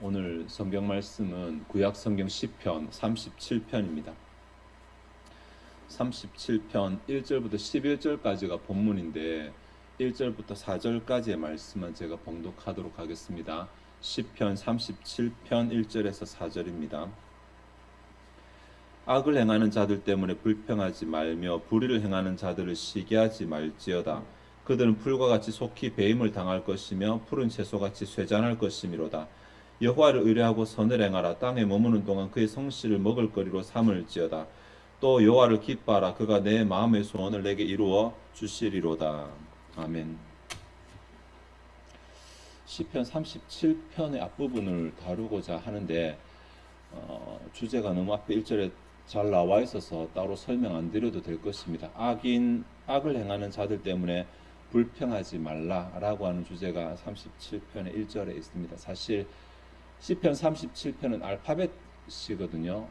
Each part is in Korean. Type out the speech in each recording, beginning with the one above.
오늘 성경 말씀은 구약 성경 시편 37편입니다. 37편 1절부터 11절까지가 본문인데 1절부터 4절까지의 말씀은 제가 봉독하도록 하겠습니다. 시편 37편 1절에서 4절입니다. 악을 행하는 자들 때문에 불평하지 말며 불의를 행하는 자들을 시기하지 말지어다. 그들은 풀과 같이 속히 배임을 당할 것이며 푸른 채소같이 쇠잔할 것이미로다. 여호와를 의뢰하고 선을 행하라. 땅에 머무는 동안 그의 성실을 먹을거리로 삼을지어다. 또 여호와를 기뻐하라. 그가 내 마음의 소원을 내게 이루어 주시리로다. 아멘. 시편 37편의 앞부분을 다루고자 하는데 주제가 너무 앞에 1절에 잘 나와 있어서 따로 설명 안 드려도 될 것입니다. 악을 행하는 자들 때문에 불평하지 말라라고 하는 주제가 37편의 1절에 있습니다. 사실 시편 37편은 알파벳이거든요.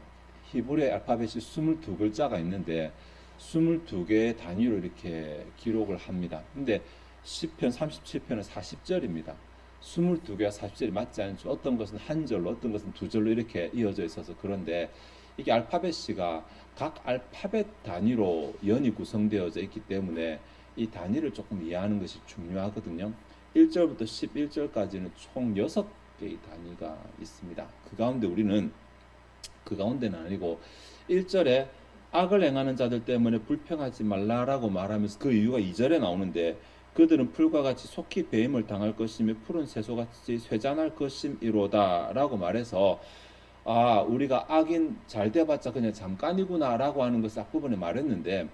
히브리 알파벳이 22글자가 있는데 22개의 단위로 이렇게 기록을 합니다. 근데 시편 37편은 40절입니다. 22개와 40절이 맞지 않죠. 어떤 것은 한 절로, 어떤 것은 두 절로 이렇게 이어져 있어서 그런데 이게 알파벳이가 각 알파벳 단위로 연이 구성되어져 있기 때문에 이 단위를 조금 이해하는 것이 중요하거든요. 1절부터 11절까지는 총 6개의 단위가 있습니다. 그 가운데 우리는 그 가운데는 아니고 1절에 악을 행하는 자들 때문에 불평하지 말라라고 말하면서 그 이유가 2절에 나오는데 그들은 풀과 같이 속히 배임을 당할 것이며 푸른 채소같이 쇠잔할 것임이로다 라고 말해서 우리가 악인 잘 돼봤자 그냥 잠깐이구나 라고 하는 것을 앞부분에 말했는데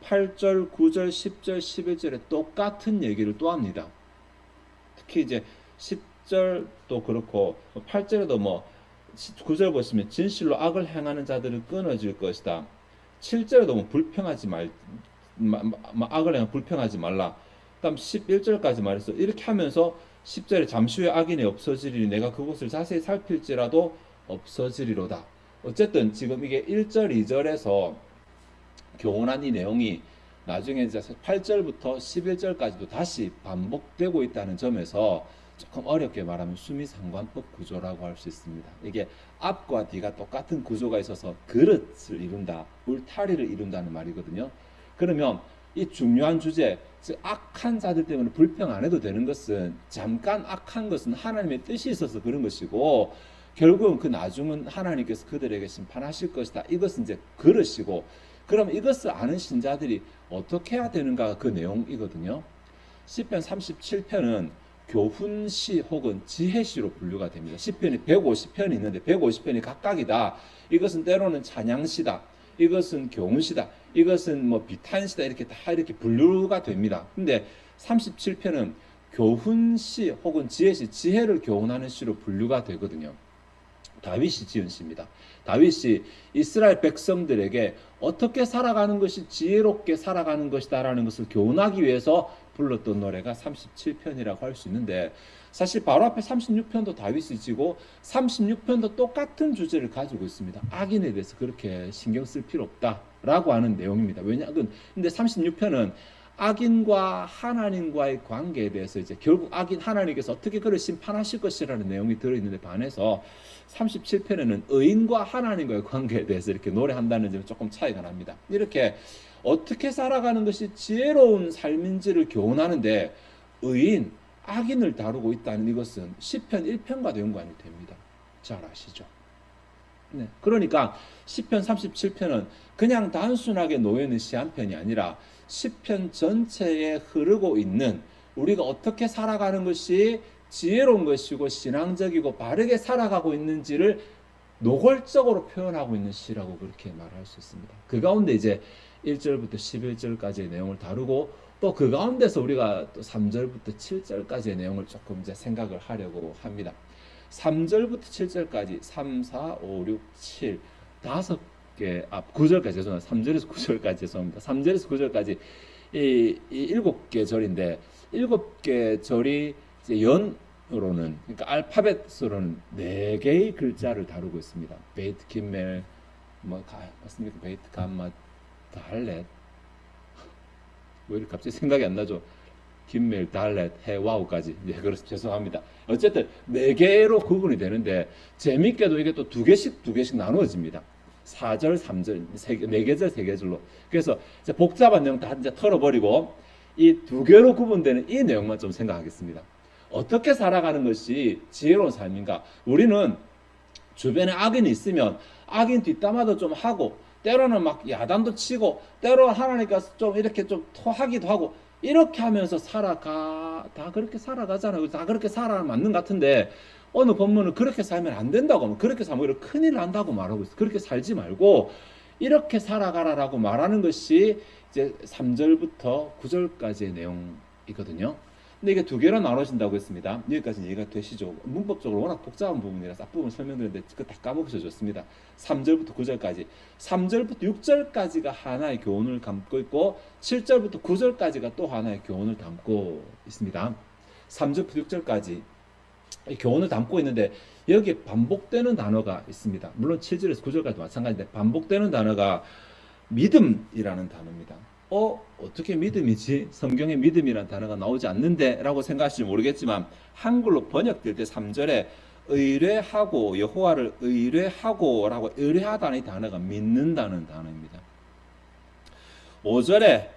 8절, 9절, 10절, 11절에 똑같은 얘기를 또 합니다. 특히 이제 10절도 그렇고 8절에도 9절 보시면 진실로 악을 행하는 자들은 끊어질 것이다. 7절에도 불평하지 악을 행하면 불평하지 말라. 그다음 11절까지 말했어. 이렇게 하면서 10절에 잠시 후에 악인이 없어지리니 내가 그곳을 자세히 살필지라도 없어지리로다. 어쨌든 지금 이게 1절, 2절에서 교훈한 이 내용이 나중에 이제 8절부터 11절까지도 다시 반복되고 있다는 점에서 조금 어렵게 말하면 수미상관법 구조라고 할 수 있습니다. 이게 앞과 뒤가 똑같은 구조가 있어서 그릇을 이룬다, 울타리를 이룬다는 말이거든요. 그러면 이 중요한 주제, 즉 악한 자들 때문에 불평 안 해도 되는 것은 잠깐 악한 것은 하나님의 뜻이 있어서 그런 것이고 결국은 그 나중은 하나님께서 그들에게 심판하실 것이다. 이것은 이제 그릇이고 그럼 이것을 아는 신자들이 어떻게 해야 되는가 그 내용이거든요. 시편 37편은 교훈시 혹은 지혜시로 분류가 됩니다. 시편이 150편이 있는데 150편이 각각이다. 이것은 때로는 찬양시다. 이것은 교훈시다. 이것은 비탄시다. 이렇게 다 이렇게 분류가 됩니다. 근데 37편은 교훈시 혹은 지혜시, 지혜를 교훈하는 시로 분류가 되거든요. 다윗이 지은 시입니다. 다윗이 이스라엘 백성들에게 어떻게 살아가는 것이 지혜롭게 살아가는 것이다라는 것을 교훈하기 위해서 불렀던 노래가 37편이라고 할 수 있는데 사실 바로 앞에 36편도 다윗이 지고 36편도 똑같은 주제를 가지고 있습니다. 악인에 대해서 그렇게 신경 쓸 필요 없다라고 하는 내용입니다. 왜냐하면 근데 36편은 악인과 하나님과의 관계에 대해서 이제 결국 악인 하나님께서 어떻게 그를 심판하실 것이라는 내용이 들어있는데 반해서 37편에는 의인과 하나님과의 관계에 대해서 이렇게 노래한다는 점이 조금 차이가 납니다. 이렇게 어떻게 살아가는 것이 지혜로운 삶인지를 교훈하는데 의인, 악인을 다루고 있다는 이것은 시편 1편과도 연관이 됩니다. 잘 아시죠? 네. 그러니까 시편 37편은 그냥 단순하게 놓여있는 시 한 편이 아니라 시편 전체에 흐르고 있는 우리가 어떻게 살아가는 것이 지혜로운 것이고 신앙적이고 바르게 살아가고 있는지를 노골적으로 표현하고 있는 시라고 그렇게 말할 수 있습니다. 그 가운데 이제 1절부터 11절까지의 내용을 다루고 또 그 가운데서 우리가 또 3절부터 7절까지의 내용을 조금 이제 생각을 하려고 합니다. 3절부터 7절까지 3, 4, 5, 6, 7 9절까지 죄송합니다. 3절에서 9절까지 죄송합니다. 3절에서 9절까지 이 7개 절인데 7개 절이 이제 연으로는 그러니까 알파벳으로는 4개의 글자를 다루고 있습니다. 베이트 김멜 맞습니까? 베이트 감마 달렛 왜 이렇게 갑자기 생각이 안 나죠? 김멜, 달렛, 해와우까지. 예, 그래서 죄송합니다. 어쨌든 네 개로 구분이 되는데 재밌게도 이게 또 두 개씩 나누어집니다. 4절, 3절, 네 계절, 세 계절로. 그래서 이제 복잡한 내용 다 이제 털어버리고 이 두 개로 구분되는 이 내용만 좀 생각하겠습니다. 어떻게 살아가는 것이 지혜로운 삶인가? 우리는 주변에 악인이 있으면 악인 뒷담화도 좀 하고 때로는 막 야단도 치고 때로 하나님과 좀 이렇게 좀 토하기도 하고 이렇게 하면서 다 그렇게 살아가잖아요. 다 그렇게 살아 맞는 것 같은데 어느 본문은 그렇게 살면 안 된다고, 그렇게 살면 오히려 큰일 난다고 말하고 있어요. 그렇게 살지 말고 이렇게 살아가라라고 말하는 것이 이제 3절부터 9절까지의 내용이거든요. 근데 이게 두 개로 나눠진다고 했습니다. 여기까지는 이해가 되시죠? 문법적으로 워낙 복잡한 부분이라서 앞부분 설명드렸는데 그거 다 까먹으셔줬습니다. 3절부터 9절까지. 3절부터 6절까지가 하나의 교훈을 담고 있고 7절부터 9절까지가 또 하나의 교훈을 담고 있습니다. 3절부터 6절까지 교훈을 담고 있는데 여기에 반복되는 단어가 있습니다. 물론 7절에서 9절까지도 마찬가지인데 반복되는 단어가 믿음이라는 단어입니다. 어떻게 믿음이지? 성경에 믿음이라는 단어가 나오지 않는데 라고 생각하실지 모르겠지만 한글로 번역될 때 3절에 의뢰하고 여호와를 의뢰하고 라고 의뢰하다는 이 단어가 믿는다는 단어입니다. 5절에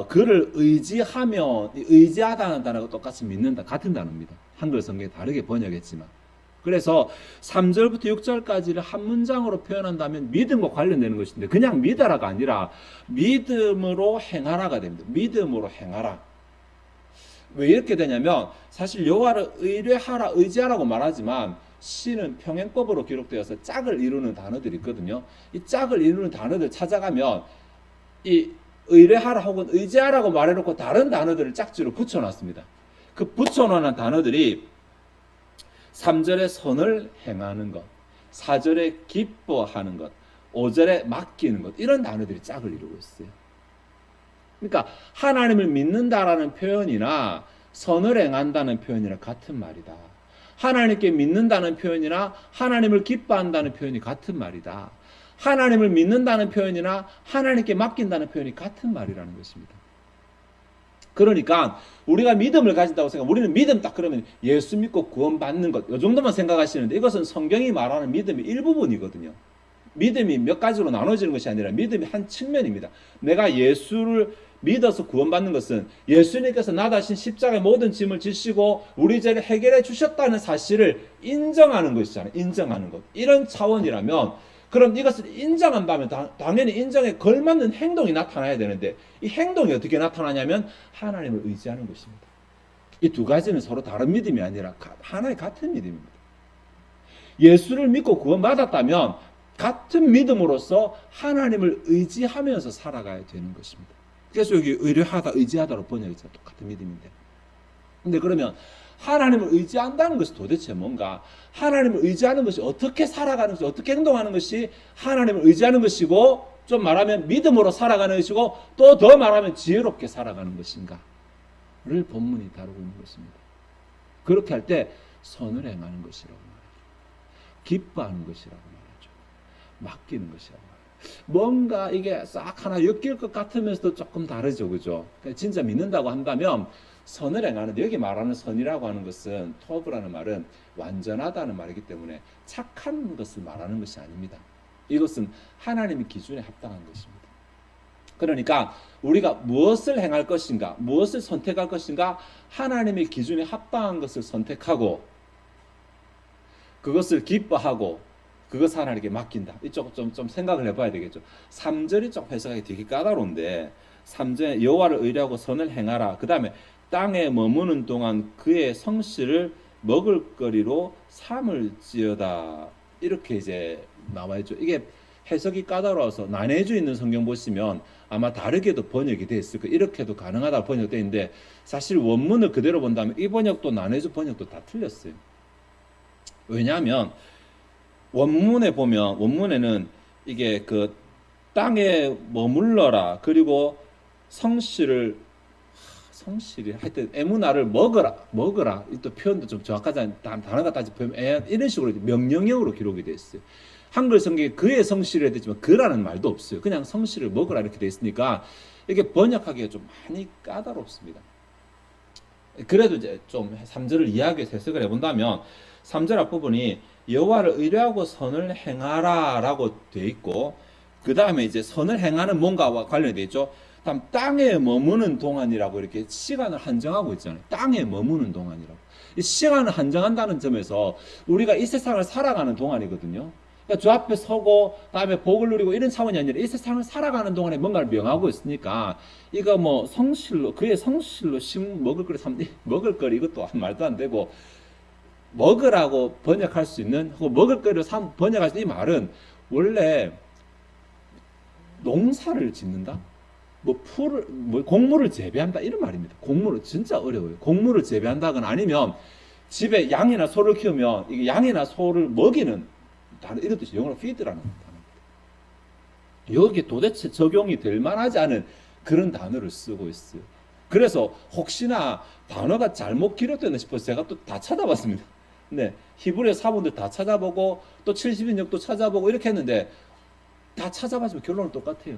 그를 의지하면 의지하다는 단어가 똑같이 믿는다 같은 단어입니다. 한글 성경이 다르게 번역했지만 그래서 3절부터 6절까지를 한 문장으로 표현한다면 믿음과 관련되는 것인데 그냥 믿어라가 아니라 믿음으로 행하라가 됩니다. 믿음으로 행하라. 왜 이렇게 되냐면 사실 여호와를 의뢰하라, 의지하라고 말하지만 시는 평행법으로 기록되어서 짝을 이루는 단어들이 있거든요. 이 짝을 이루는 단어들 찾아가면 이 의뢰하라 혹은 의지하라고 말해놓고 다른 단어들을 짝지로 붙여놨습니다. 그 붙여놓은 단어들이 3절에 선을 행하는 것, 4절에 기뻐하는 것, 5절에 맡기는 것 이런 단어들이 짝을 이루고 있어요. 그러니까 하나님을 믿는다라는 표현이나 선을 행한다는 표현이랑 같은 말이다. 하나님께 믿는다는 표현이나 하나님을 기뻐한다는 표현이 같은 말이다. 하나님을 믿는다는 표현이나 하나님께 맡긴다는 표현이 같은 말이라는 것입니다. 그러니까 우리가 믿음을 가진다고 생각, 우리는 믿음 딱 그러면 예수 믿고 구원받는 것, 이 정도만 생각하시는데 이것은 성경이 말하는 믿음의 일부분이거든요. 믿음이 몇 가지로 나눠지는 것이 아니라 믿음이 한 측면입니다. 내가 예수를 믿어서 구원받는 것은 예수님께서 나 대신 십자가의 모든 짐을 지시고 우리 죄를 해결해 주셨다는 사실을 인정하는 것이잖아요. 인정하는 것. 이런 차원이라면 그럼 이것을 인정한다면 당연히 인정에 걸맞는 행동이 나타나야 되는데 이 행동이 어떻게 나타나냐면 하나님을 의지하는 것입니다. 이 두 가지는 서로 다른 믿음이 아니라 하나의 같은 믿음입니다. 예수를 믿고 구원받았다면 같은 믿음으로서 하나님을 의지하면서 살아가야 되는 것입니다. 그래서 여기 의뢰하다, 의지하다로 번역했죠. 똑같은 믿음인데. 근데 그러면 하나님을 의지한다는 것이 도대체 뭔가? 하나님을 의지하는 것이 어떻게 살아가는 것이, 어떻게 행동하는 것이 하나님을 의지하는 것이고, 좀 말하면 믿음으로 살아가는 것이고, 또 더 말하면 지혜롭게 살아가는 것인가를 본문이 다루고 있는 것입니다. 그렇게 할 때 선을 행하는 것이라고 말하죠. 기뻐하는 것이라고 말하죠. 맡기는 것이라고 말하죠. 뭔가 이게 싹 하나 엮일 것 같으면서도 조금 다르죠. 그죠? 진짜 믿는다고 한다면 선을 행하는데 여기 말하는 선이라고 하는 것은 토브라는 말은 완전하다는 말이기 때문에 착한 것을 말하는 것이 아닙니다. 이것은 하나님의 기준에 합당한 것입니다. 그러니까 우리가 무엇을 행할 것인가, 무엇을 선택할 것인가, 하나님의 기준에 합당한 것을 선택하고 그것을 기뻐하고 그것을 하나님께 맡긴다. 이쪽 좀 생각을 해봐야 되겠죠. 3절이 좀 해석하기 되게 까다로운데 3절에 여호와를 의뢰하고 선을 행하라. 그 다음에 땅에 머무는 동안 그의 성실을 먹을거리로 삼을지어다. 이렇게 이제 나와 있죠. 이게 해석이 까다로워서 난해주 있는 성경 보시면 아마 다르게도 번역이 되어 있을 거예요. 이렇게도 가능하다고 번역되어 있는데 사실 원문을 그대로 본다면 이 번역도 난해주 번역도 다 틀렸어요. 왜냐하면 원문에 보면 원문에는 이게 그 땅에 머물러라 그리고 성실이 하여튼 에무나를 먹어라 또 표현도 좀 정확하지 않은 단어가 다시 보면 이런 식으로 명령형으로 기록이 되어 있어요. 한글 성경에 그의 성실을 되지만 그라는 말도 없어요. 그냥 성실을 먹으라 이렇게 되어 있으니까 이게 번역하기가 좀 많이 까다롭습니다. 그래도 이제 좀 3절을 이해하기 위해서 해석을 해본다면 3절 앞부분이 여호와를 의뢰하고 선을 행하라라고 돼 있고 그 다음에 이제 선을 행하는 뭔가와 관련이 돼 있죠. 다음 땅에 머무는 동안이라고 이렇게 시간을 한정하고 있잖아요. 땅에 머무는 동안이라고. 이 시간을 한정한다는 점에서 우리가 이 세상을 살아가는 동안이거든요. 그러니까 주 앞에 서고 다음에 복을 누리고 이런 차원이 아니라 이 세상을 살아가는 동안에 뭔가를 명하고 있으니까 이거 뭐 성실로 그의 성실로 먹을 거리 이것도 말도 안 되고 먹으라고 번역할 수 있는 혹은 먹을 거리로 번역할 수 있는 이 말은 원래 농사를 짓는다 곡물을 재배한다 이런 말입니다. 곡물을 진짜 어려워요. 곡물을 재배한다거나 아니면 집에 양이나 소를 키우면 이게 양이나 소를 먹이는 단어 이런 뜻이 영어로 feed라는 단어입니다. 여기 도대체 적용이 될 만하지 않은 그런 단어를 쓰고 있어요. 그래서 혹시나 단어가 잘못 기록됐나 싶어서 제가 또 다 찾아봤습니다. 네, 히브리어 사본들 다 찾아보고 또 70인역도 찾아보고 이렇게 했는데 다 찾아봤지만 결론은 똑같아요.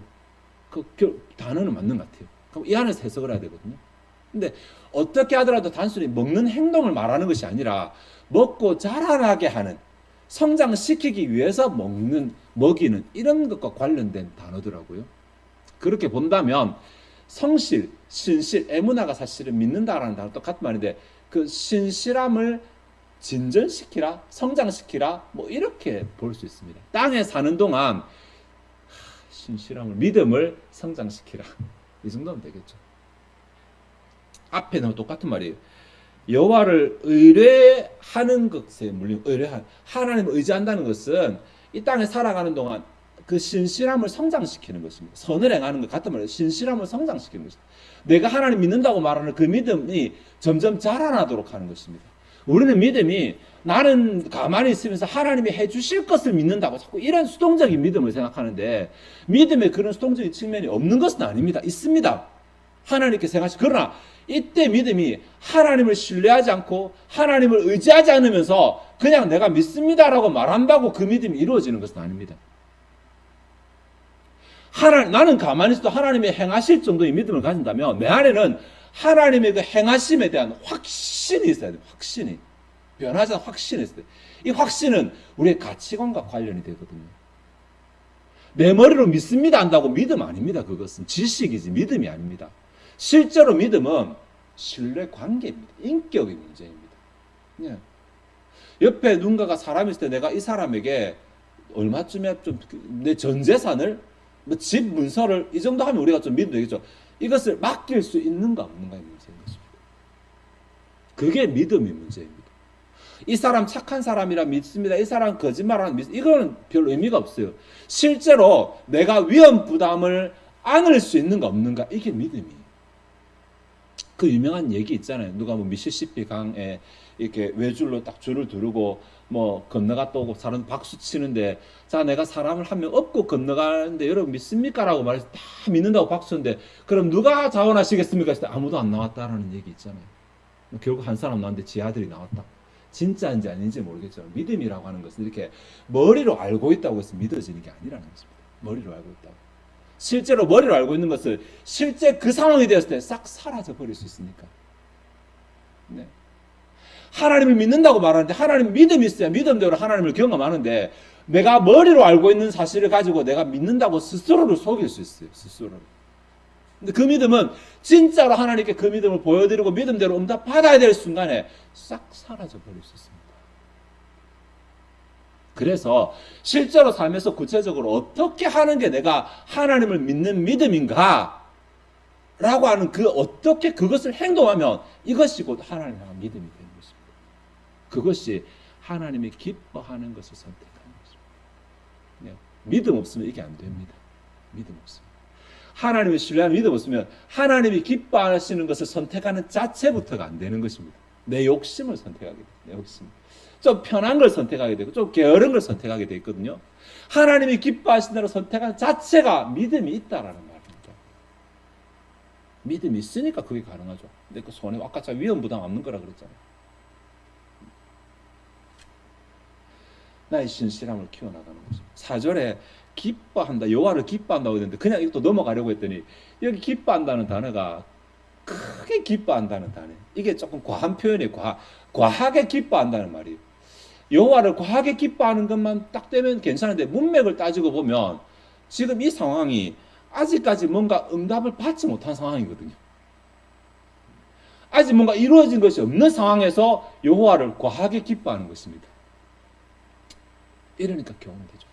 단어는 맞는 것 같아요. 그럼 이 안에서 해석을 해야 되거든요. 근데 어떻게 하더라도 단순히 먹는 행동을 말하는 것이 아니라 먹고 자라나게 하는 성장시키기 위해서 먹이는 이런 것과 관련된 단어더라고요. 그렇게 본다면 성실, 신실, 에무나가 사실은 믿는다라는 단어 똑같은 말인데 그 신실함을 진전시키라, 성장시키라 뭐 이렇게 볼 수 있습니다. 땅에 사는 동안 신실함을 믿음을 성장시키라 이 정도면 되겠죠. 앞에는 똑같은 말이에요. 여호와를 의뢰하는 것에 물론 하나님을 의지한다는 것은 이 땅에 살아가는 동안 그 신실함을 성장시키는 것입니다. 선을 행하는 것 같은 말이에요. 신실함을 성장시키는 것입니다. 내가 하나님 믿는다고 말하는 그 믿음이 점점 자라나도록 하는 것입니다. 우리는 믿음이 나는 가만히 있으면서 하나님이 해주실 것을 믿는다고 자꾸 이런 수동적인 믿음을 생각하는데 믿음에 그런 수동적인 측면이 없는 것은 아닙니다. 있습니다. 하나님께 생각하시 그러나 이때 믿음이 하나님을 신뢰하지 않고 하나님을 의지하지 않으면서 그냥 내가 믿습니다라고 말한다고 그 믿음이 이루어지는 것은 아닙니다. 나는 가만히 있어도 하나님이 행하실 정도의 믿음을 가진다면 내 안에는 하나님의 그 행하심에 대한 확신이 있어야 돼요. 확신이. 변하지 않은 확신이 있어야 돼요. 이 확신은 우리의 가치관과 관련이 되거든요. 내 머리로 믿습니다 한다고 믿음 아닙니다. 그것은 지식이지 믿음이 아닙니다. 실제로 믿음은 신뢰 관계입니다. 인격의 문제입니다. 예. 옆에 누군가가 사람이 있을 때 내가 이 사람에게 얼마쯤에 좀 내 전 재산을 뭐 집 문서를 이 정도 하면 우리가 좀 믿으면 되겠죠. 이것을 맡길 수 있는가 없는가의 문제인 것입니다. 그게 믿음의 문제입니다. 이 사람 착한 사람이라 믿습니다. 이 사람 거짓말하는 믿습니다. 이거는 별 의미가 없어요. 실제로 내가 위험 부담을 안을 수 있는가 없는가 이게 믿음이에요. 그 유명한 얘기 있잖아요. 누가 뭐 미시시피 강에 이렇게 외줄로 딱 줄을 두르고 뭐 건너갔다 오고 사람 박수 치는데 자 내가 사람을 한 명 업고 건너가는데 여러분 믿습니까? 라고 말해서 다 믿는다고 박수인데 그럼 누가 자원하시겠습니까? 했을 때 아무도 안 나왔다라는 얘기 있잖아요. 결국 한 사람 나왔는데 지 아들이 나왔다. 진짜인지 아닌지 모르겠지만 믿음이라고 하는 것은 이렇게 머리로 알고 있다고 해서 믿어지는 게 아니라는 것입니다. 머리로 알고 있다고. 실제로 머리로 알고 있는 것을 실제 그 상황이 되었을 때 싹 사라져 버릴 수 있으니까. 네. 하나님을 믿는다고 말하는데 하나님 믿음이 있어야 믿음대로 하나님을 경험하는데 내가 머리로 알고 있는 사실을 가지고 내가 믿는다고 스스로를 속일 수 있어요. 스스로를. 근데 그 믿음은 진짜로 하나님께 그 믿음을 보여드리고 믿음대로 응답받아야 될 순간에 싹 사라져 버릴 수 있습니다. 그래서 실제로 삶에서 구체적으로 어떻게 하는 게 내가 하나님을 믿는 믿음인가? 라고 하는 그 어떻게 그것을 행동하면 이것이 곧 하나님을 향한 믿음이 되는 것입니다. 그것이 하나님이 기뻐하는 것을 선택하는 것입니다. 네. 믿음 없으면 이게 안 됩니다. 믿음 없으면. 하나님을 신뢰하는 믿음 없으면 하나님이 기뻐하시는 것을 선택하는 자체부터가 안 되는 것입니다. 내 욕심을 선택하게 돼요. 내 욕심. 좀 편한 걸 선택하게 되고 좀 게으른 걸 선택하게 되어 있거든요. 하나님이 기뻐하시는 대로 선택하는 자체가 믿음이 있다라는 말입니다. 믿음이 있으니까 그게 가능하죠. 근데 그 손에 아까 제가 위험 부담 없는 거라 그랬잖아요. 나의 신실함을 키워나가는 거죠. 4절에 기뻐한다, 여호와를 기뻐한다고 했는데 그냥 이것도 넘어가려고 했더니 여기 기뻐한다는 단어가 크게 과하게 기뻐한다는 단어. 이게 조금 과한 표현이에요. 과하게 기뻐한다는 말이에요. 여호와를 과하게 기뻐하는 것만 딱 되면 괜찮은데 문맥을 따지고 보면 지금 이 상황이 아직까지 뭔가 응답을 받지 못한 상황이거든요. 아직 뭔가 이루어진 것이 없는 상황에서 여호와를 과하게 기뻐하는 것입니다. 이러니까 교훈되죠.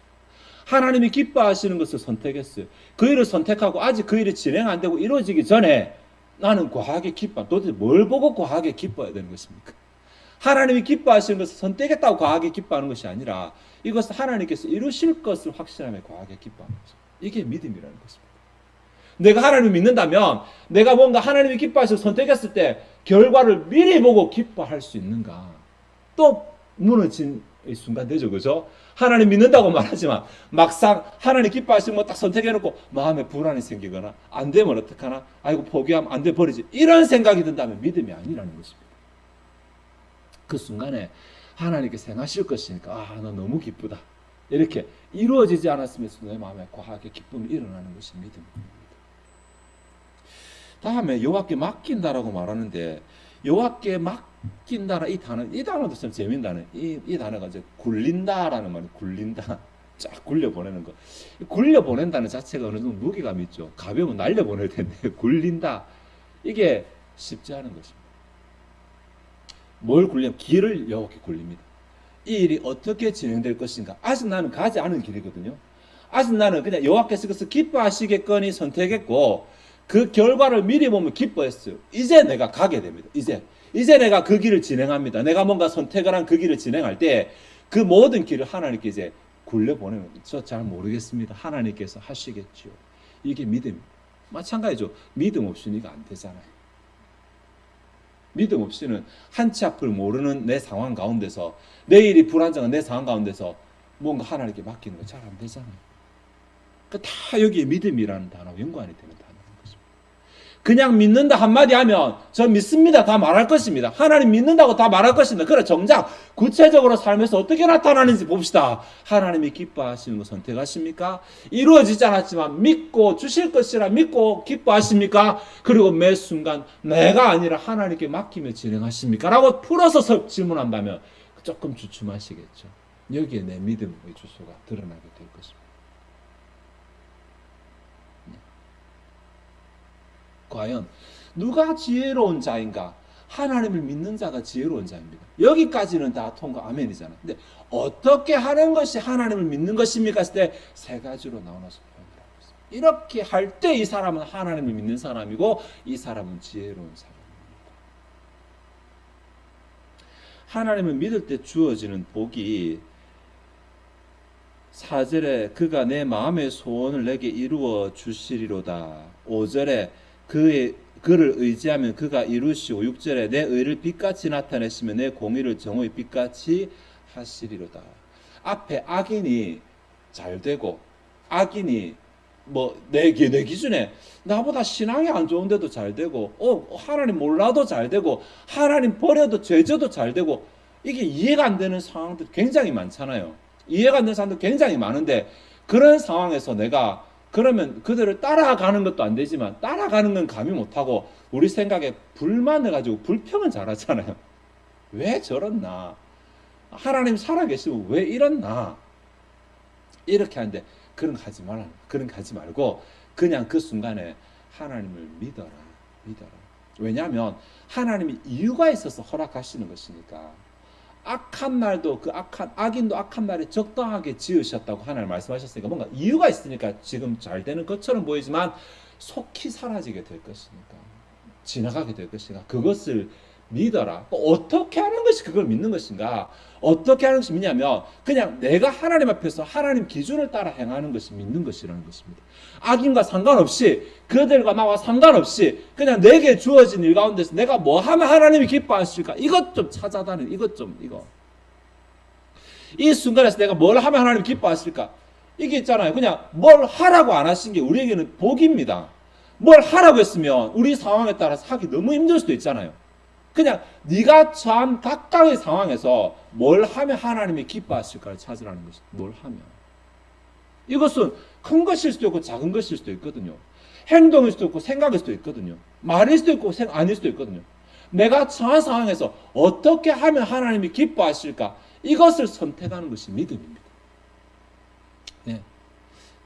하나님이 기뻐하시는 것을 선택했어요. 그 일을 선택하고 아직 그 일이 진행 안 되고 이루어지기 전에 나는 과하게 기뻐. 도대체 뭘 보고 과하게 기뻐해야 되는 것입니까? 하나님이 기뻐하시는 것을 선택했다고 과하게 기뻐하는 것이 아니라 이것을 하나님께서 이루실 것을 확신하며 과하게 기뻐하는 것입니다. 이게 믿음이라는 것입니다. 내가 하나님을 믿는다면 내가 뭔가 하나님이 기뻐하시고 선택했을 때 결과를 미리 보고 기뻐할 수 있는가? 또 무너진 순간 되죠. 그죠? 하나님 믿는다고 말하지만 막상 하나님 기뻐하시는 거 딱 선택해놓고 마음에 불안이 생기거나 안 되면 어떡하나? 아이고 포기하면 안 돼 버리지. 이런 생각이 든다면 믿음이 아니라는 것입니다. 그 순간에 하나님께서 행하실 것이니까 나 너무 기쁘다. 이렇게 이루어지지 않았으면 내 마음에 과하게 기쁨이 일어나는 것이 믿음입니다. 다음에 여호와께 맡긴다라고 말하는데 여호와께 맡긴다라 이 단어도 참 재밌는 단어. 이 단어가 이제 굴린다라는 말이에요. 굴린다. 쫙 굴려보내는 거. 굴려보낸다는 자체가 어느 정도 무게감이 있죠. 가벼우면 날려보낼 텐데 굴린다. 이게 쉽지 않은 것입니다. 뭘 굴리냐면 길을 여호와께 굴립니다. 이 일이 어떻게 진행될 것인가. 아직 나는 가지 않은 길이거든요. 아직 나는 그냥 여호와께서 그것을 기뻐하시겠거니 선택했고 그 결과를 미리 보면 기뻐했어요. 이제 내가 가게 됩니다. 이제 내가 그 길을 진행합니다. 내가 뭔가 선택을 한 그 길을 진행할 때 그 모든 길을 하나님께 이제 굴려보내는 거죠. 저 잘 모르겠습니다. 하나님께서 하시겠죠. 이게 믿음. 마찬가지죠. 믿음 없이는 이거 안 되잖아요. 믿음 없이는 한치 앞을 모르는 내 상황 가운데서 내일이 불안정한 내 상황 가운데서 뭔가 하나님께 맡기는 거 잘 안 되잖아요. 다 여기에 믿음이라는 단어와 연관이 되는 단어인 것입니다. 그냥 믿는다 한마디 하면 저 믿습니다 다 말할 것입니다. 하나님 믿는다고 다 말할 것입니다. 그래 정작 구체적으로 삶에서 어떻게 나타나는지 봅시다. 하나님이 기뻐하시는 거 선택하십니까? 이루어지지 않았지만 믿고 주실 것이라 믿고 기뻐하십니까? 그리고 매 순간 내가 아니라 하나님께 맡기며 진행하십니까? 라고 풀어서 질문한다면 조금 주춤하시겠죠. 여기에 내 믿음의 주소가 드러나게 될 것입니다. 과연 누가 지혜로운 자인가? 하나님을 믿는 자가 지혜로운 자입니다. 여기까지는 다 통과 아멘이잖아요. 근데 어떻게 하는 것이 하나님을 믿는 것입니까? 했을 때 세 가지로 나눠서 표현을 하고 있습니다. 이렇게 할 때 이 사람은 하나님을 믿는 사람이고 이 사람은 지혜로운 사람입니다. 하나님을 믿을 때 주어지는 복이 4절에 그가 내 마음의 소원을 내게 이루어 주시리로다. 5절에 그를 의지하면 그가 이루시고 6절에 내 의를 빛같이 나타내시면 내 공의를 정오의 빛같이 하시리로다. 앞에 악인이 잘 되고 악인이 내 기준에 나보다 신앙이 안 좋은데도 잘 되고 하나님 몰라도 잘 되고 하나님 버려도 죄져도 잘 되고 이게 이해가 안 되는 상황들 굉장히 많잖아요. 이해가 안 되는 사람들 굉장히 많은데 그런 상황에서 내가 그러면 그들을 따라가는 것도 안 되지만 따라가는 건 감히 못하고 우리 생각에 불만을 가지고 불평은 잘하잖아요. 왜 저렇나? 하나님 살아계시고 왜 이렇나? 이렇게 하는데 그런 거 하지 말라. 그런 거 하지 말고 그냥 그 순간에 하나님을 믿어라. 왜냐하면 하나님이 이유가 있어서 허락하시는 것이니까. 악한 날도 악인도 악한 날에 적당하게 지으셨다고 하나님 말씀하셨으니까 뭔가 이유가 있으니까 지금 잘 되는 것처럼 보이지만 속히 사라지게 될 것이니까 지나가게 될 것이니까 그것을 믿어라. 어떻게 하는 것이 그걸 믿는 것인가? 어떻게 하는 것이 믿냐면 그냥 내가 하나님 앞에서 하나님 기준을 따라 행하는 것이 믿는 것이라는 것입니다. 악인과 상관없이 그들과 나와 상관없이 그냥 내게 주어진 일 가운데서 내가 뭐 하면 하나님이 기뻐하실까? 이것 좀 찾아다니는 이거. 이 순간에서 내가 뭘 하면 하나님이 기뻐하실까? 이게 있잖아요. 그냥 뭘 하라고 안 하신 게 우리에게는 복입니다. 뭘 하라고 했으면 우리 상황에 따라서 하기 너무 힘들 수도 있잖아요. 그냥 네가 처한 각각의 상황에서 뭘 하면 하나님이 기뻐하실까를 찾으라는 것이 뭘 하면. 이것은 큰 것일 수도 있고 작은 것일 수도 있거든요. 행동일 수도 있고 생각일 수도 있거든요. 말일 수도 있고 아닐 수도 있거든요. 내가 처한 상황에서 어떻게 하면 하나님이 기뻐하실까? 이것을 선택하는 것이 믿음입니다. 네.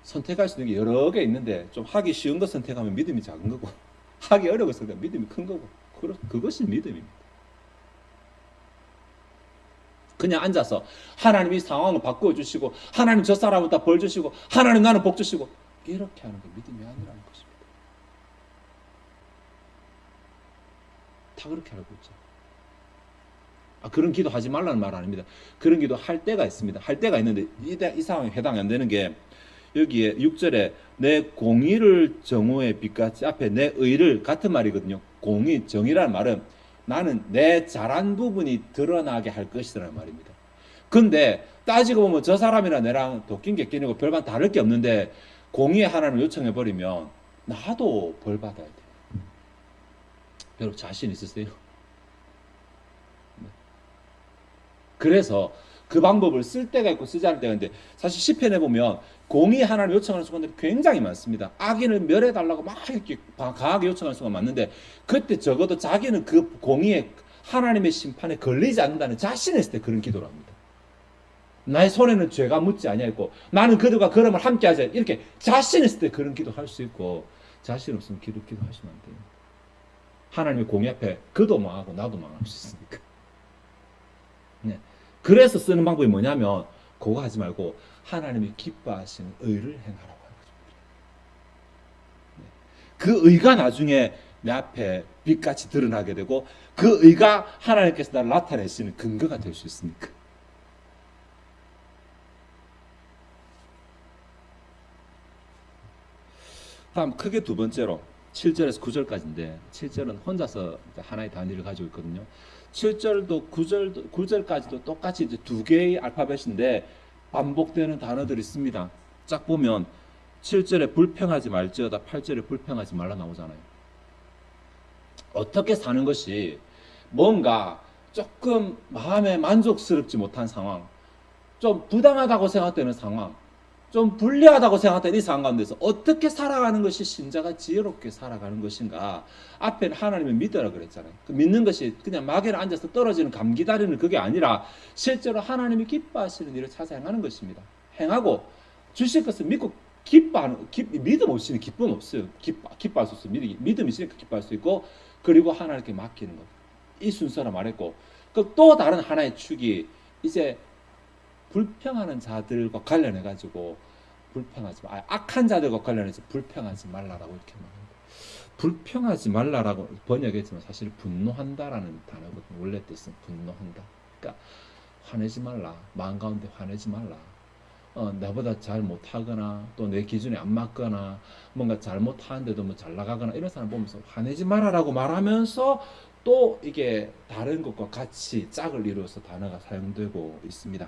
선택할 수 있는 게 여러 개 있는데 좀 하기 쉬운 것 선택하면 믿음이 작은 거고 하기 어려운 것 선택하면 믿음이 큰 거고 그것이 믿음입니다. 그냥 앉아서 하나님이 상황을 바꾸어 주시고 하나님 저 사람은 다 벌 주시고 하나님 나는 복 주시고 이렇게 하는 게 믿음이 아니라는 것입니다. 다 그렇게 알고 있죠. 그런 기도 하지 말라는 말 아닙니다. 그런 기도 할 때가 있습니다. 할 때가 있는데 이 상황에 해당이 안 되는 게 여기에 6절에 내 공의를 정오의 빛같이 앞에 내 의를 같은 말이거든요. 공의, 정의라는 말은 나는 내 잘한 부분이 드러나게 할 것이라는 말입니다. 근데 따지고 보면 저 사람이나 내랑 도낀 게 끼니고 별반 다를 게 없는데 공의의 하나님을 요청해 버리면 나도 벌 받아야 돼요. 여러분 자신 있으세요? 그래서 그 방법을 쓸 때가 있고 쓰지 않을 때가 있는데 사실 시편에 보면 공의 하나님 요청하는 순간들이 굉장히 많습니다. 악인을 멸해달라고 막 이렇게 강하게 요청하는 순간 많는데 그때 적어도 자기는 그 공의에 하나님의 심판에 걸리지 않는다는 자신이 있을 때 그런 기도를 합니다. 나의 손에는 죄가 묻지 아니하고 나는 그들과 걸음을 함께 하자 이렇게 자신 있을 때 그런 기도 할 수 있고 자신 없으면 기도하시면 안 돼요. 하나님의 공의 앞에 그도 망하고 나도 망할 수 있으니까. 네. 그래서 쓰는 방법이 뭐냐면 그거 하지 말고 하나님이 기뻐하시는 의를 행하라고 하는 거죠. 네. 그 의가 나중에 내 앞에 빛같이 드러나게 되고 그 의가 하나님께서 나를 나타내시는 근거가 될 수 있으니까. 다음 크게 두 번째로 7절에서 9절까지인데 7절은 혼자서 하나의 단위를 가지고 있거든요. 7절도 9절까지도 똑같이 이제 두 개의 알파벳인데 반복되는 단어들이 있습니다. 쫙 보면 7절에 불평하지 말지어다 8절에 불평하지 말라 나오잖아요. 어떻게 사는 것이 뭔가 조금 마음에 만족스럽지 못한 상황, 좀 부당하다고 생각되는 상황, 좀 불리하다고 생각되는 이 상황 가운데서 어떻게 살아가는 것이 신자가 지혜롭게 살아가는 것인가. 앞에는 하나님을 믿으라 그랬잖아요. 그 믿는 것이 그냥 마귀를 앉아서 떨어지는 감 기다리는 그게 아니라 실제로 하나님이 기뻐하시는 일을 찾아 행하는 것입니다. 행하고 주실 것을 믿고 기뻐하는 믿음 없이는 기쁨 없어요. 기뻐할 수 없어요. 믿음이 있으니까 기뻐할 수 있고 그리고 하나님께 맡기는 것. 이 순서로 말했고 그 또 다른 하나의 축이 이제 불평하는 자들과 관련해 가지고 악한 자들과 관련해서 불평하지 말라라고 이렇게 말합니다. 불평하지 말라라고 번역했지만 사실 분노한다라는 단어거든요. 원래 뜻은 분노한다. 그러니까 화내지 말라. 마음 가운데 화내지 말라. 나보다 잘 못하거나 또 내 기준에 안 맞거나 뭔가 잘못하는데도 뭐 잘 나가거나 이런 사람 보면서 화내지 말아라고 말하면서 또 이게 다른 것과 같이 짝을 이루어서 단어가 사용되고 있습니다.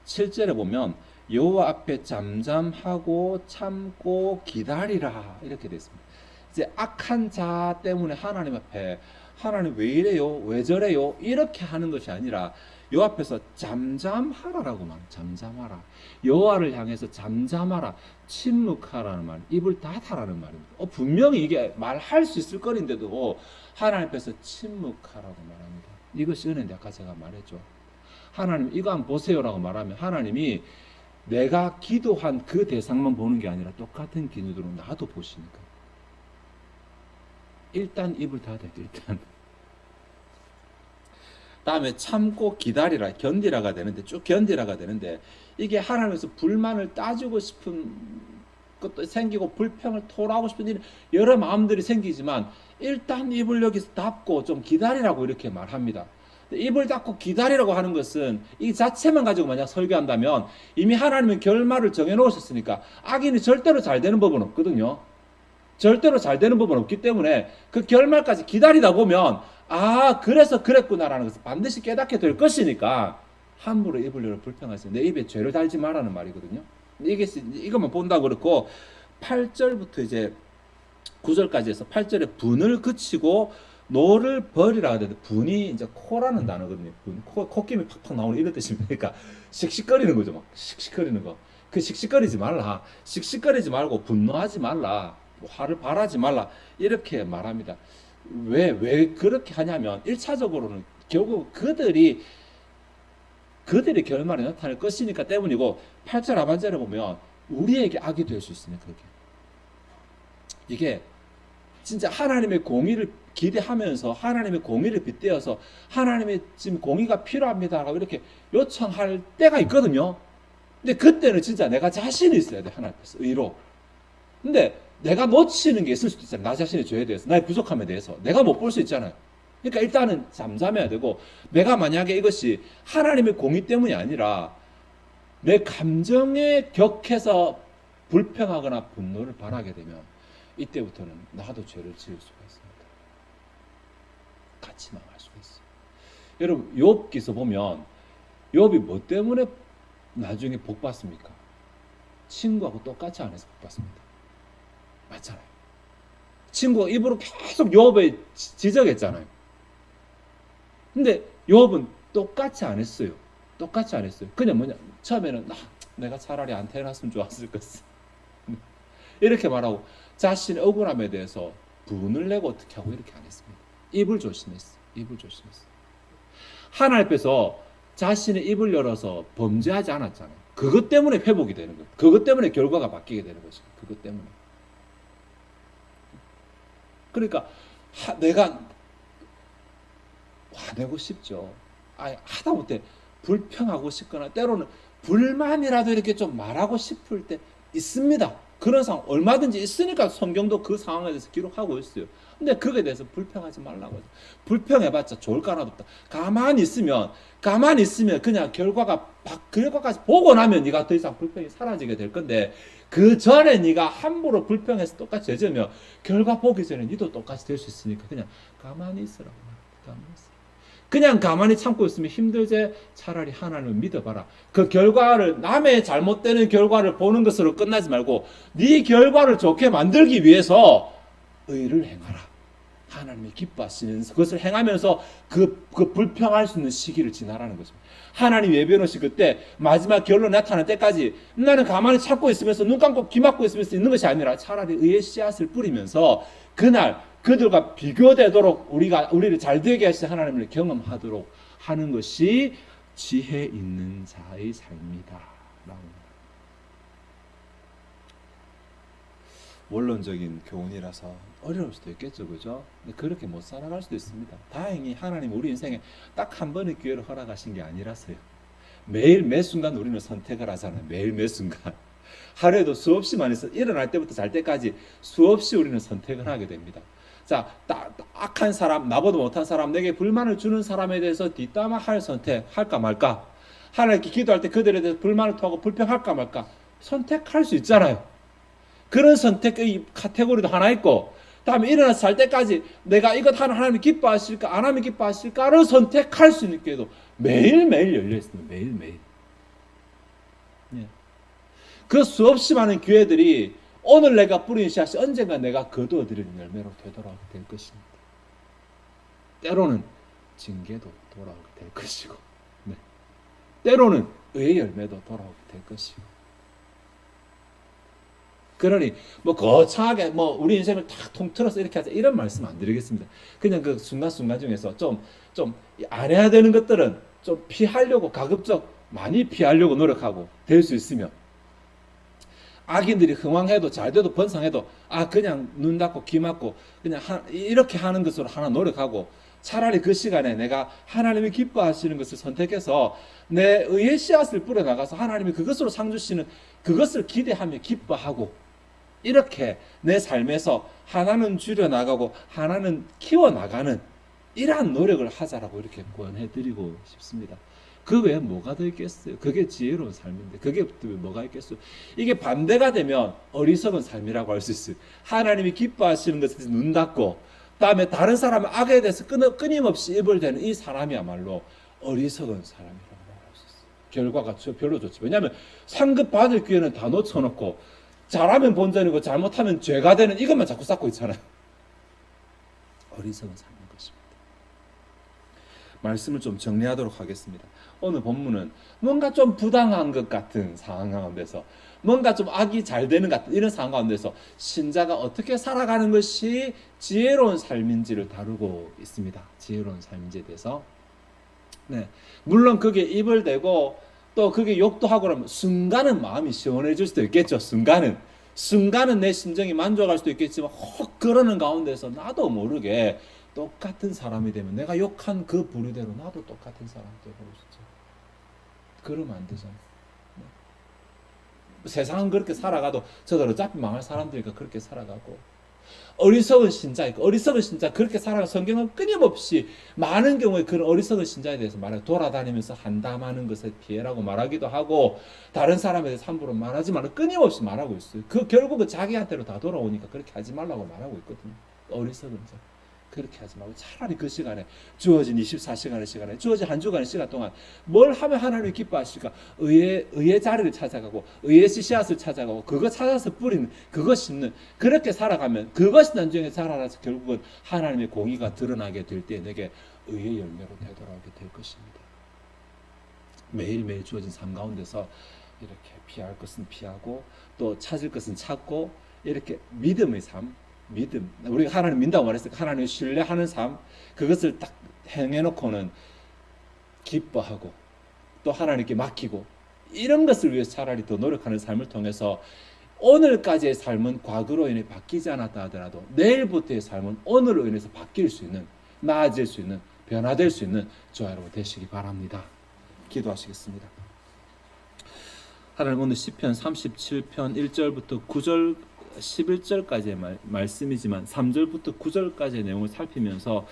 7절에 보면 여호와 앞에 잠잠하고 참고 기다리라 이렇게 되어 있습니다. 이제 악한 자 때문에 하나님 앞에 하나님 왜 이래요? 왜 저래요? 이렇게 하는 것이 아니라 여호와 앞에서 잠잠하라라고 말. 잠잠하라. 여호와를 향해서 잠잠하라. 침묵하라는 말. 입을 닫아라는 말입니다. 분명히 이게 말할 수 있을 거리인데도 하나님 앞에서 침묵하라고 말합니다. 이것이 은혜인데 아까 제가 말했죠. 하나님 이거 한번 보세요라고 말하면 하나님이 내가 기도한 그 대상만 보는 게 아니라 똑같은 기준으로 나도 보시니까 일단 입을 닫아야 돼. 일단 다음에 참고 기다리라 견디라가 되는데 쭉 견디라가 되는데 이게 하나님께서 불만을 따지고 싶은 것도 생기고 불평을 토로하고 싶은 여러 마음들이 생기지만 일단 입을 여기서 닫고 좀 기다리라고 이렇게 말합니다. 입을 닫고 기다리라고 하는 것은 이 자체만 가지고 만약 설교한다면 이미 하나님은 결말을 정해놓으셨으니까 악인이 절대로 잘 되는 법은 없거든요. 절대로 잘 되는 법은 없기 때문에 그 결말까지 기다리다 보면 그래서 그랬구나라는 것을 반드시 깨닫게 될 것이니까 함부로 입을 열어 불평하세요. 내 입에 죄를 달지 말라는 말이거든요. 이것만 본다고 그렇고 8절부터 이제 9절까지 해서 8절에 분을 그치고 노를 버리라 하는데 분이 이제 코라는 단어거든요. 콧김이 팍팍 나오는 이런 뜻입니다. 그러니까 씩씩거리는 거죠. 막 씩씩거리는 거. 그 씩씩거리지 말라. 씩씩거리지 말고 분노하지 말라. 화를 발하지 말라 이렇게 말합니다. 왜 그렇게 하냐면 1차적으로는 결국 그들이 결말에 나타날 것이니까 때문이고 8절 하반절에 보면 우리에게 악이 될 수 있으니까 이게 진짜 하나님의 공의를 기대하면서 하나님의 공의를 빗대어서 하나님의 지금 공의가 필요합니다라고 이렇게 요청할 때가 있거든요. 근데 그때는 진짜 내가 자신이 있어야 돼. 하나님 앞에서 의로. 근데 내가 놓치는 게 있을 수도 있잖아요. 나 자신의 죄에 대해서, 나의 부족함에 대해서 내가 못 볼 수 있잖아요. 그러니까 일단은 잠잠해야 되고, 내가 만약에 이것이 하나님의 공의 때문이 아니라 내 감정에 격해서 불평하거나 분노를 발하게 되면 이때부터는 나도 죄를 지을 수가 있습니다. 같이 망할 수가 있어요. 여러분 욥기서 보면 욥이 뭐 때문에 나중에 복 받습니까? 친구하고 똑같이 안 해서 복 받습니다. 맞잖아요. 친구가 입으로 계속 욥을 지적했잖아요. 근데 욥은 똑같이 안 했어요. 똑같이 안 했어요. 그냥 뭐냐, 처음에는 내가 차라리 안 태어났으면 좋았을 것을 이렇게 말하고 자신의 억울함에 대해서 분을 내고 어떻게 하고 이렇게 안 했습니다. 입을 조심했어. 입을 조심했어. 하나님 앞에서 자신의 입을 열어서 범죄하지 않았잖아요. 그것 때문에 회복이 되는 거예요. 그것 때문에 결과가 바뀌게 되는 것이죠. 그것 때문에. 그러니까 내가 화내고 싶죠. 하다못해 불평하고 싶거나 때로는 불만이라도 이렇게 좀 말하고 싶을 때 있습니다. 그런 상황 얼마든지 있으니까 성경도 그 상황에 대해서 기록하고 있어요. 근데 그거에 대해서 불평하지 말라고 하죠. 불평해봤자 좋을 거 하나도 없다. 가만히 있으면 그냥 결과까지 보고 나면 네가 더 이상 불평이 사라지게 될 건데, 그 전에 네가 함부로 불평해서 똑같이 죄지으면 결과 보기 전에 네도 똑같이 될 수 있으니까 그냥 가만히 있으라고 말합니다. 가만히 있으라. 그냥 가만히 참고 있으면 힘들지. 차라리 하나님을 믿어봐라. 그 결과를, 남의 잘못되는 결과를 보는 것으로 끝나지 말고 네 결과를 좋게 만들기 위해서 의를 행하라. 하나님이 기뻐하시는 그것을 행하면서 그 불평할 수 있는 시기를 지나라는 것입니다. 하나님 예배로시 그때 마지막 결론 나타날 때까지 나는 가만히 참고 있으면서 눈 감고 귀 막고 있으면서 있는 것이 아니라 차라리 의의 씨앗을 뿌리면서 그날 그들과 비교되도록 우리를 잘 되게 하신 하나님을 경험하도록 하는 것이 지혜 있는 자의 삶이다. 원론적인 교훈이라서 어려울 수도 있겠죠, 그죠? 근데 그렇게 못 살아갈 수도 있습니다. 다행히 하나님 우리 인생에 딱 한 번의 기회를 허락하신 게 아니라서요. 매일 매 순간 우리는 선택을 하잖아요. 매일 매 순간. 하루에도 수없이 많이 일어날 때부터 잘 때까지 수없이 우리는 선택을 하게 됩니다. 자, 악한 사람, 나보다 못한 사람, 내게 불만을 주는 사람에 대해서 뒷담화할 선택, 할까 말까? 하나님께 기도할 때 그들에 대해서 불만을 토하고 불평할까 말까? 선택할 수 있잖아요. 그런 선택의 카테고리도 하나 있고, 다음에 일어나서 잘 때까지 내가 이것 하나 하나님이 기뻐하실까 안 하면 기뻐하실까를 선택할 수 있는 기회도 매일매일 열려 있습니다. 매일매일. 예. 그 수없이 많은 기회들이 오늘 내가 뿌린 씨앗이 언젠가 내가 거두어들이는 열매로 되돌아오게 될 것입니다. 때로는 징계도 돌아오게 될 것이고, 네. 때로는 의의 열매도 돌아오게 될 것이고. 그러니 거창하게 우리 인생을 다 통틀어서 이렇게 하자 이런 말씀 안 드리겠습니다. 그냥 그 순간순간 중에서 좀 안 해야 되는 것들은 좀 피하려고 가급적 많이 피하려고 노력하고 될 수 있으면, 악인들이 흥왕해도 잘돼도 번성해도 그냥 눈 닫고 귀 막고 그냥 이렇게 하는 것으로 하나 노력하고, 차라리 그 시간에 내가 하나님이 기뻐하시는 것을 선택해서 내 의의 씨앗을 뿌려나가서 하나님이 그것으로 상 주시는 그것을 기대하며 기뻐하고, 이렇게 내 삶에서 하나는 줄여나가고 하나는 키워나가는 이러한 노력을 하자라고 이렇게 권해드리고 싶습니다. 그 외에 뭐가 더 있겠어요? 그게 지혜로운 삶인데 그게 또 뭐가 있겠어요? 이게 반대가 되면 어리석은 삶이라고 할 수 있어요. 하나님이 기뻐하시는 것에 대해서 눈 닫고 다음에 다른 사람의 악에 대해서 끊임없이 입을 대는 이 사람이야말로 어리석은 사람이라고 할 수 있어요. 결과가 별로 좋지. 왜냐하면 상급 받을 기회는 다 놓쳐놓고 잘하면 본전이고 잘못하면 죄가 되는 이것만 자꾸 쌓고 있잖아요. 어리석은 삶인 것입니다. 말씀을 좀 정리하도록 하겠습니다. 오늘 본문은 뭔가 좀 부당한 것 같은 상황 가운데서, 뭔가 좀 악이 잘 되는 것 같은 이런 상황 가운데서 신자가 어떻게 살아가는 것이 지혜로운 삶인지를 다루고 있습니다. 지혜로운 삶인지에 대해서. 네, 물론 그게 입을 대고 또 그게 욕도 하고 그러면 순간은 마음이 시원해질 수도 있겠죠. 순간은 내 심정이 만족할 수도 있겠지만 혹 그러는 가운데서 나도 모르게 똑같은 사람이 되면 내가 욕한 그 부류대로 나도 똑같은 사람이 되어버릴 수 있죠. 그러면 안 되잖아요. 네. 세상은 그렇게 살아가도 저들 어차피 망할 사람들이니까 그렇게 살아가고, 어리석은 신자 그렇게 살아가 성경은 끊임없이 많은 경우에 그런 어리석은 신자에 대해서 말해요. 돌아다니면서 한담하는 것에 피해라고 말하기도 하고, 다른 사람에 대해서 함부로 말하지 말고 끊임없이 말하고 있어요. 그 결국은 자기한테로 다 돌아오니까 그렇게 하지 말라고 말하고 있거든요. 어리석은 자 그렇게 하지 말고 차라리 그 시간에, 주어진 24시간의 시간에, 주어진 한 주간의 시간 동안 뭘 하면 하나님이 기뻐하실까? 의의 자리를 찾아가고, 의의 씨앗을 찾아가고, 그거 찾아서 뿌리는, 그거 심는, 그렇게 살아가면 그것이 나중에 자라나서 결국은 하나님의 공의가 드러나게 될 때 내게 의의 열매로 되돌아오게 될 것입니다. 매일매일 주어진 삶 가운데서 이렇게 피할 것은 피하고 또 찾을 것은 찾고, 이렇게 믿음의 삶, 믿음, 우리가 하나님 믿는다고 말했으니까 하나님을 신뢰하는 삶, 그것을 딱 행해놓고는 기뻐하고 또 하나님께 맡기고, 이런 것을 위해서 차라리 더 노력하는 삶을 통해서 오늘까지의 삶은 과거로 인해 바뀌지 않았다 하더라도 내일부터의 삶은 오늘로 인해서 바뀔 수 있는, 나아질 수 있는, 변화될 수 있는 저와 여러분 되시기 바랍니다. 기도하시겠습니다. 하나님, 오늘 시편 37편 1절부터 9절 11절까지의 말씀이지만 3절부터 9절까지의 내용을 살피면서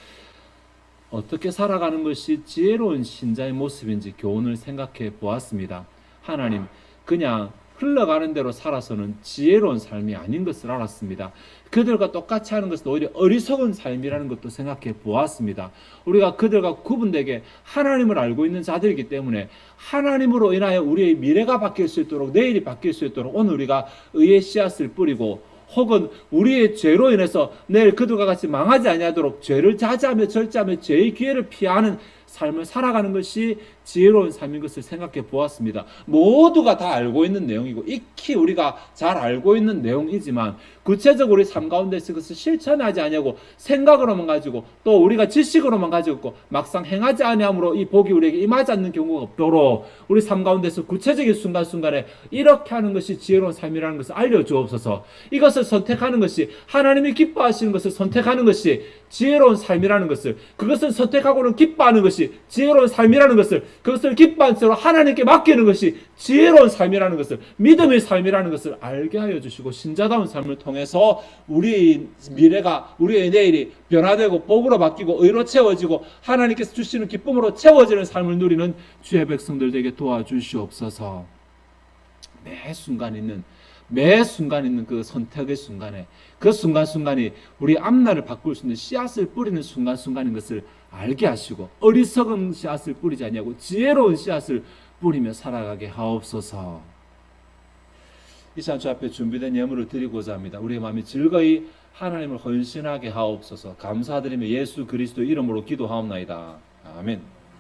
어떻게 살아가는 것이 지혜로운 신자의 모습인지 교훈을 생각해 보았습니다. 하나님, 그냥 흘러가는 대로 살아서는 지혜로운 삶이 아닌 것을 알았습니다. 그들과 똑같이 하는 것은 오히려 어리석은 삶이라는 것도 생각해 보았습니다. 우리가 그들과 구분되게 하나님을 알고 있는 자들이기 때문에 하나님으로 인하여 우리의 미래가 바뀔 수 있도록, 내일이 바뀔 수 있도록 오늘 우리가 의의 씨앗을 뿌리고, 혹은 우리의 죄로 인해서 내일 그들과 같이 망하지 아니하도록 죄를 자제하며 절제하며 죄의 기회를 피하는 삶을 살아가는 것이 지혜로운 삶인 것을 생각해 보았습니다. 모두가 다 알고 있는 내용이고 익히 우리가 잘 알고 있는 내용이지만 구체적으로 우리 삶 가운데서 그것을 실천하지 아니하고 생각으로만 가지고 또 우리가 지식으로만 가지고 있고 막상 행하지 아니함으로 이 복이 우리에게 임하지 않는 경우가 없도록 우리 삶 가운데서 구체적인 순간순간에 이렇게 하는 것이 지혜로운 삶이라는 것을 알려주옵소서. 이것을 선택하는 것이, 하나님이 기뻐하시는 것을 선택하는 것이 지혜로운 삶이라는 것을, 그것을 선택하고는 기뻐하는 것이 지혜로운 삶이라는 것을, 그것을 기뻐한 채로 하나님께 맡기는 것이 지혜로운 삶이라는 것을, 믿음의 삶이라는 것을 알게 하여 주시고, 신자다운 삶을 통해서 우리의 미래가, 우리의 내일이 변화되고 복으로 바뀌고 의로 채워지고 하나님께서 주시는 기쁨으로 채워지는 삶을 누리는 주의 백성들 되게 도와주시옵소서. 매 순간 있는 그 선택의 순간에, 그 순간순간이 우리 앞날을 바꿀 수 있는 씨앗을 뿌리는 순간순간인 것을 알게 하시고, 어리석은 씨앗을 뿌리지 아니하고 지혜로운 씨앗을 뿌리며 살아가게 하옵소서. 이 시간 주 앞에 준비된 예물을 드리고자 합니다. 우리의 마음이 즐거이 하나님을 헌신하게 하옵소서. 감사드리며 예수 그리스도 이름으로 기도하옵나이다. 아멘.